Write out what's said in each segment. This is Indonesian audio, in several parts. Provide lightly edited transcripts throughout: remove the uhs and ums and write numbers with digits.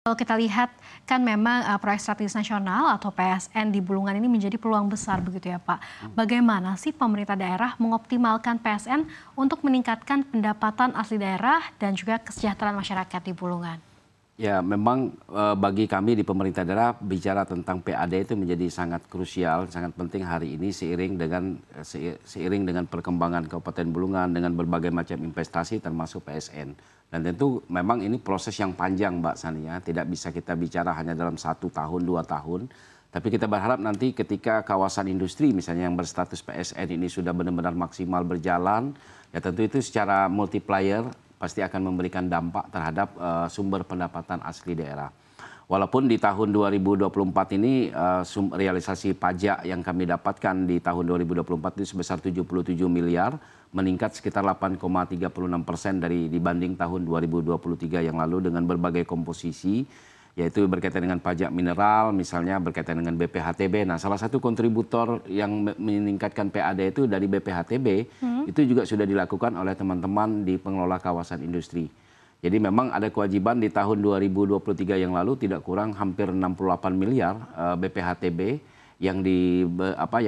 Kalau kita lihat kan memang proyek strategis nasional atau PSN di Bulungan ini menjadi peluang besar begitu ya Pak. Bagaimana sih pemerintah daerah mengoptimalkan PSN untuk meningkatkan pendapatan asli daerah dan juga kesejahteraan masyarakat di Bulungan? Ya, memang bagi kami di pemerintah daerah bicara tentang PAD itu menjadi sangat krusial, sangat penting hari ini seiring dengan perkembangan Kabupaten Bulungan dengan berbagai macam investasi termasuk PSN. Dan tentu memang ini proses yang panjang Mbak Sania, tidak bisa kita bicara hanya dalam 1 tahun, 2 tahun. Tapi kita berharap nanti ketika kawasan industri misalnya yang berstatus PSN ini sudah benar-benar maksimal berjalan, ya tentu itu secara multiplier pasti akan memberikan dampak terhadap sumber pendapatan asli daerah. Walaupun di tahun 2024 ini realisasi pajak yang kami dapatkan di tahun 2024 itu sebesar 77 miliar, meningkat sekitar 8,36% dibanding tahun 2023 yang lalu dengan berbagai komposisi, yaitu berkaitan dengan pajak mineral, misalnya berkaitan dengan BPHTB. Nah, salah satu kontributor yang meningkatkan PAD itu dari BPHTB, itu juga sudah dilakukan oleh teman-teman di pengelola kawasan industri. Jadi memang ada kewajiban di tahun 2023 yang lalu tidak kurang hampir 68 miliar BPHTB yang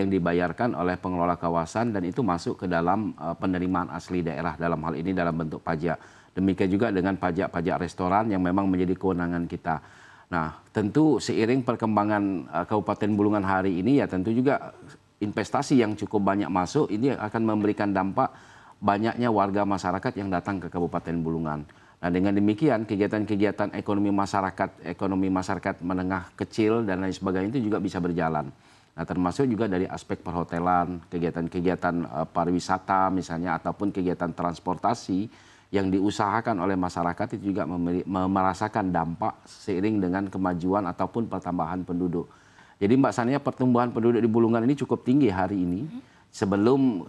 dibayarkan oleh pengelola kawasan dan itu masuk ke dalam penerimaan asli daerah dalam hal ini dalam bentuk pajak. Demikian juga dengan pajak-pajak restoran yang memang menjadi kewenangan kita. Nah, tentu seiring perkembangan Kabupaten Bulungan hari ini ya tentu juga investasi yang cukup banyak masuk ini akan memberikan dampak banyaknya warga masyarakat yang datang ke Kabupaten Bulungan. Nah, dengan demikian kegiatan-kegiatan ekonomi masyarakat menengah kecil dan lain sebagainya itu juga bisa berjalan. Nah, termasuk juga dari aspek perhotelan, kegiatan-kegiatan pariwisata misalnya ataupun kegiatan transportasi yang diusahakan oleh masyarakat itu juga merasakan dampak seiring dengan kemajuan ataupun pertambahan penduduk. Jadi Mbak Sania, pertumbuhan penduduk di Bulungan ini cukup tinggi hari ini. Sebelum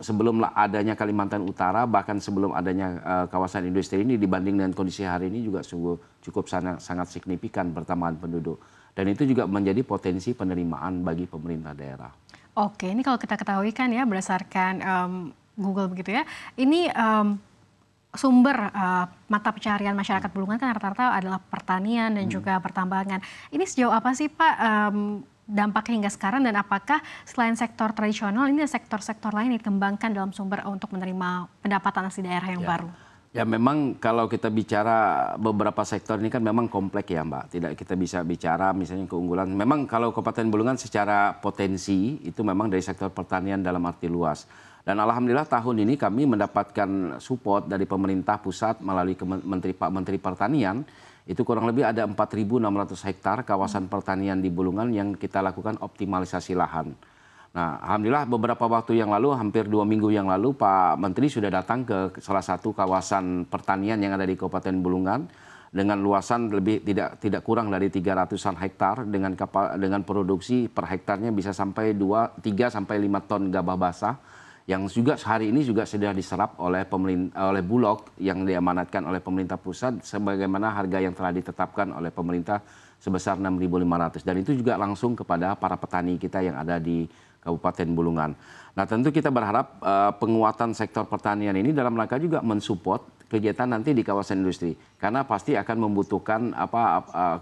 adanya Kalimantan Utara, bahkan sebelum adanya kawasan industri ini dibanding dengan kondisi hari ini juga cukup sangat signifikan pertambahan penduduk. Dan itu juga menjadi potensi penerimaan bagi pemerintah daerah. Oke, ini kalau kita ketahui kan ya berdasarkan Google begitu ya, ini sumber mata pencaharian masyarakat Bulungan kan rata-rata adalah pertanian dan juga pertambangan. Ini sejauh apa sih Pak dampaknya hingga sekarang dan apakah selain sektor tradisional ini ada sektor-sektor lain yang dikembangkan dalam sumber untuk menerima pendapatan asli daerah yang baru? Ya memang kalau kita bicara beberapa sektor ini kan memang kompleks ya Mbak. Tidak kita bisa bicara misalnya keunggulan. Memang kalau Kabupaten Bulungan secara potensi itu memang dari sektor pertanian dalam arti luas. Dan alhamdulillah tahun ini kami mendapatkan support dari pemerintah pusat melalui Pak Menteri Pertanian. Itu kurang lebih ada 4.600 hektar kawasan pertanian di Bulungan yang kita lakukan optimalisasi lahan. Nah, alhamdulillah beberapa waktu yang lalu, hampir 2 minggu yang lalu, Pak Menteri sudah datang ke salah satu kawasan pertanian yang ada di Kabupaten Bulungan dengan luasan tidak kurang dari 300-an hektar dengan produksi per hektarnya bisa sampai 3 sampai 5 ton gabah basah yang juga hari ini juga sudah diserap oleh Bulog yang diamanatkan oleh pemerintah pusat sebagaimana harga yang telah ditetapkan oleh pemerintah sebesar 6.500 dan itu juga langsung kepada para petani kita yang ada di Kabupaten Bulungan. Nah, tentu kita berharap penguatan sektor pertanian ini dalam rangka juga mensupport kegiatan nanti di kawasan industri karena pasti akan membutuhkan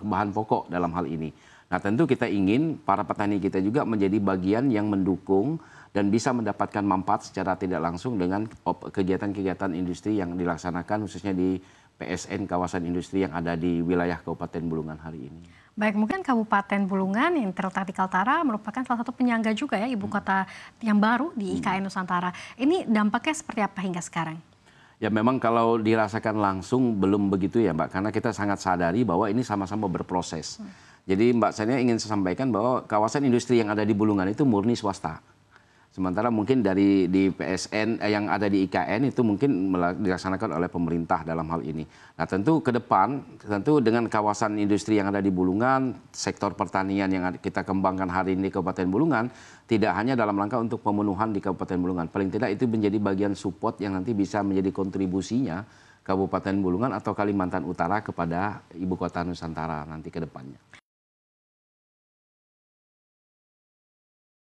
bahan pokok dalam hal ini. Nah, tentu kita ingin para petani kita juga menjadi bagian yang mendukung dan bisa mendapatkan manfaat secara tidak langsung dengan kegiatan-kegiatan industri yang dilaksanakan khususnya di PSN kawasan industri yang ada di wilayah Kabupaten Bulungan hari ini. Baik, mungkin Kabupaten Bulungan yang terletak di Kaltara merupakan salah satu penyangga juga ya ibu kota yang baru di IKN Nusantara. Ini dampaknya seperti apa hingga sekarang? Ya memang kalau dirasakan langsung belum begitu ya Mbak, karena kita sangat sadari bahwa ini sama-sama berproses. Jadi Mbak Sania ingin saya sampaikan bahwa kawasan industri yang ada di Bulungan itu murni swasta. Sementara mungkin di PSN yang ada di IKN itu mungkin dilaksanakan oleh pemerintah dalam hal ini. Nah tentu ke depan, tentu dengan kawasan industri yang ada di Bulungan, sektor pertanian yang kita kembangkan hari ini di Kabupaten Bulungan, tidak hanya dalam rangka untuk pemenuhan di Kabupaten Bulungan. Paling tidak itu menjadi bagian support yang nanti bisa menjadi kontribusinya Kabupaten Bulungan atau Kalimantan Utara kepada Ibu Kota Nusantara nanti ke depannya.